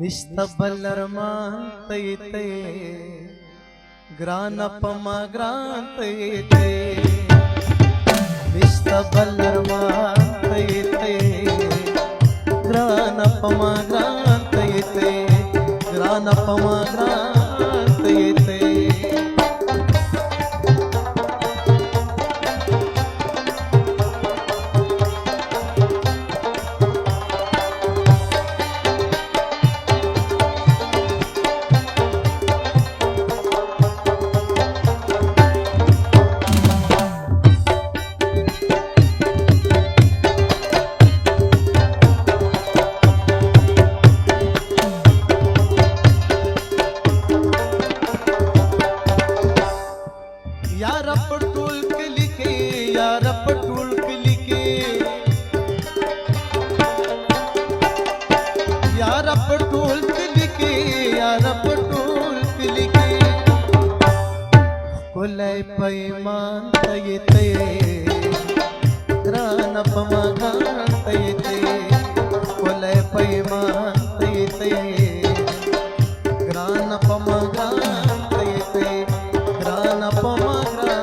निस्तबलरमान तयते ग्रानपमा ग्रांतयते निस्तबलरमान तयते ग्रानपमा ग्रांतयते ग्रानपमा ग्रांतयते कुलय पैमान तयते ग्रानपमा ग्रांतयते कुलय पैमान तयते ग्रानपमा ग्रांतयते ग्रानपमा ग्रांतयते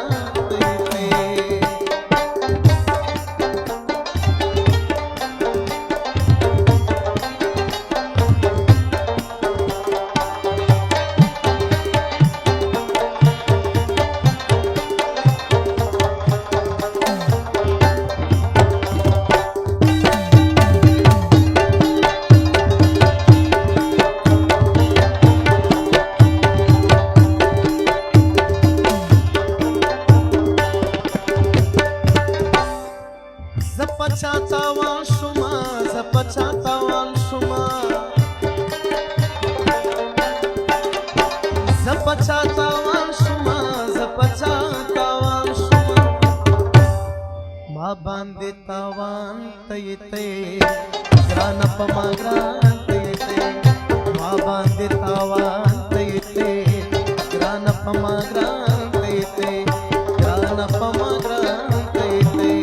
बांधितावान तयते ग्रानपमा ग्रांतयते मां बांधितावान तयते ग्रानपमा ग्रांतयते ग्रानपमा ग्रांतयते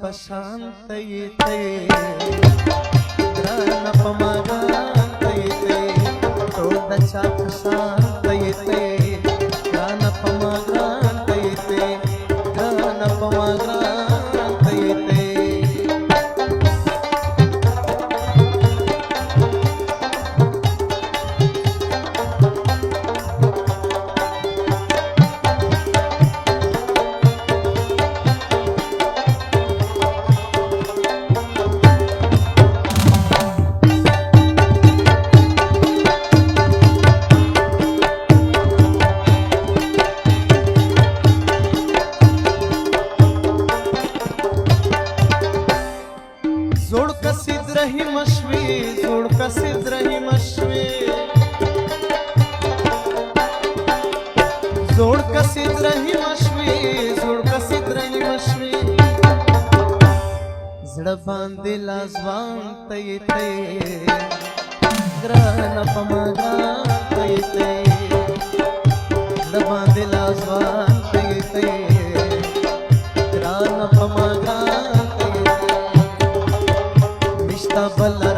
पशान्तयते ग्रानपमा ग्रांतयते तोदचा पशान्तयते ग्रानपमा ग्रांतयते ग्रानपमा ग्रांतयते बांधिला स्वांतयते ग्रानपमा ग्रांतयते बांधिला स्वांतयते ग्रानपमा ग्रांतयते निस्तबल